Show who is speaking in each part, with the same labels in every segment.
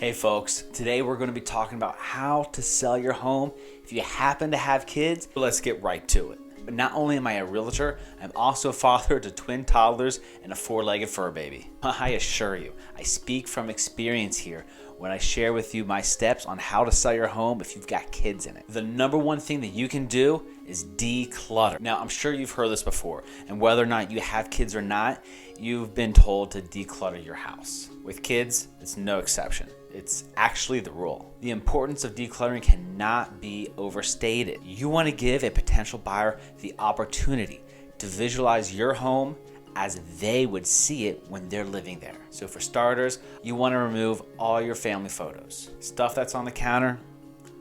Speaker 1: Hey folks, today we're going to be talking about how to sell your home if you happen to have kids. Let's get right to it. But not only am I a realtor, I'm also a father to twin toddlers and a four-legged fur baby. I assure you, I speak from experience here when I share with you my steps on how to sell your home if you've got kids in it. The number one thing that you can do is declutter. Now, I'm sure you've heard this before, and whether or not you have kids or not, you've been told to declutter your house. With kids, it's no exception. It's actually the rule. The importance of decluttering cannot be overstated. You want to give a potential buyer the opportunity to visualize your home as they would see it when they're living there. So for starters, you want to remove all your family photos. Stuff that's on the counter,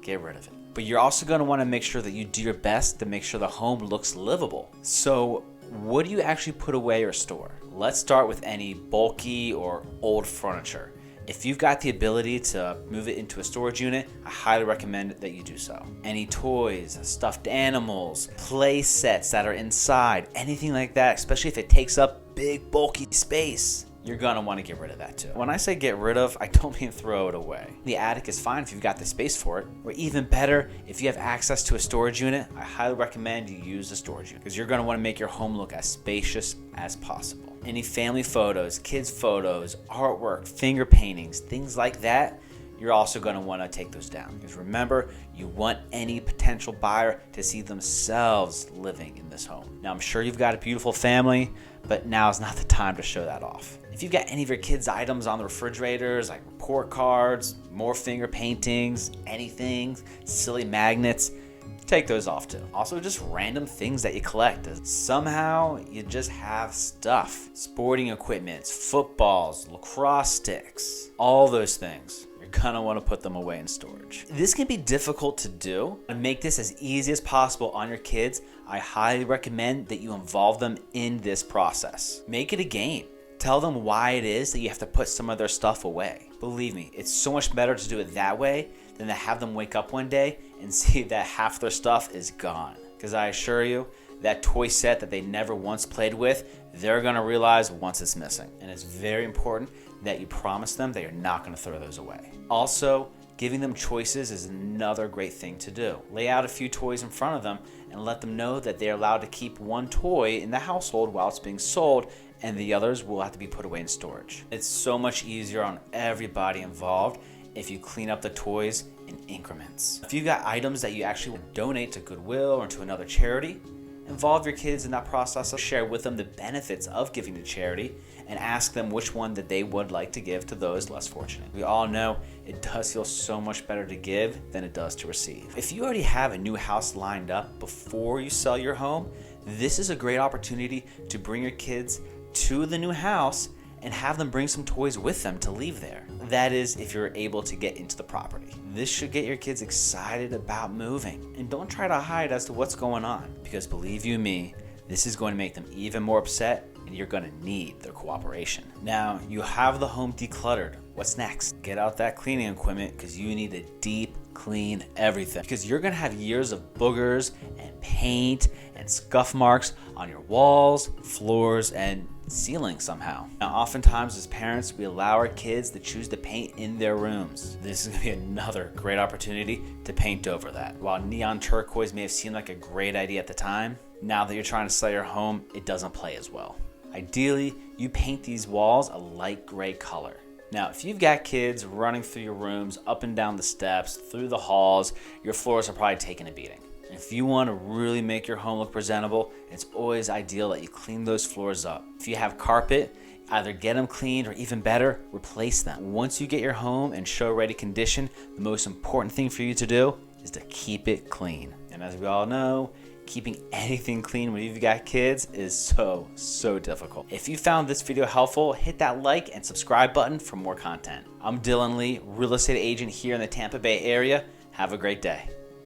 Speaker 1: get rid of it. But you're also going to want to make sure that you do your best to make sure the home looks livable. So what do you actually put away or store? Let's start with any bulky or old furniture. If you've got the ability to move it into a storage unit, I highly recommend that you do so. Any toys, stuffed animals, play sets that are inside, anything like that, especially if it takes up big, bulky space, you're gonna wanna get rid of that too. When I say get rid of, I don't mean throw it away. The attic is fine if you've got the space for it, or even better, if you have access to a storage unit, I highly recommend you use a storage unit because you're gonna wanna make your home look as spacious as possible. Any family photos, kids photos, artwork, finger paintings, things like that, you're also going to want to take those down. Because remember, you want any potential buyer to see themselves living in this home. Now, I'm sure you've got a beautiful family, but now is not the time to show that off. If you've got any of your kids' items on the refrigerators, like report cards, more finger paintings, anything, silly magnets, take those off too. Also, just random things that you collect. Somehow you just have stuff. Sporting equipment, footballs, lacrosse sticks, all those things. You're gonna want to put them away in storage. This can be difficult to do. To make this as easy as possible on your kids, I highly recommend that you involve them in this process. Make it a game. Tell them why it is that you have to put some of their stuff away. Believe me, it's so much better to do it that way than to have them wake up one day and see that half their stuff is gone. Because I assure you, that toy set that they never once played with, they're gonna realize once it's missing. And it's very important that you promise them that you're not gonna throw those away. Also, giving them choices is another great thing to do. Lay out a few toys in front of them and let them know that they're allowed to keep one toy in the household while it's being sold, and the others will have to be put away in storage. It's so much easier on everybody involved if you clean up the toys in increments. If you've got items that you actually want to donate to Goodwill or to another charity, involve your kids in that process. Share with them the benefits of giving to charity and ask them which one that they would like to give to those less fortunate. We all know it does feel so much better to give than it does to receive. If you already have a new house lined up before you sell your home, this is a great opportunity to bring your kids to the new house and have them bring some toys with them to leave there. That is, if you're able to get into the property. This should get your kids excited about moving. And don't try to hide as to what's going on, because believe you me, this is going to make them even more upset and you're gonna need their cooperation. Now, you have the home decluttered. What's next? Get out that cleaning equipment because you need to deep clean everything. Because you're gonna have years of boogers and paint and scuff marks on your walls, floors, and ceiling somehow. Now, oftentimes as parents, we allow our kids to choose to paint in their rooms. This is gonna be another great opportunity to paint over that. While neon turquoise may have seemed like a great idea at the time, now that you're trying to sell your home, it doesn't play as well. Ideally, you paint these walls a light gray color. Now, if you've got kids running through your rooms, up and down the steps, through the halls, your floors are probably taking a beating. If you want to really make your home look presentable, it's always ideal that you clean those floors up. If you have carpet, either get them cleaned or even better, replace them. Once you get your home in show-ready condition, the most important thing for you to do is to keep it clean. And as we all know, keeping anything clean when you've got kids is so difficult. If you found this video helpful, hit that like and subscribe button for more content. I'm Dylan Lee, real estate agent here in the Tampa Bay area. Have a great day.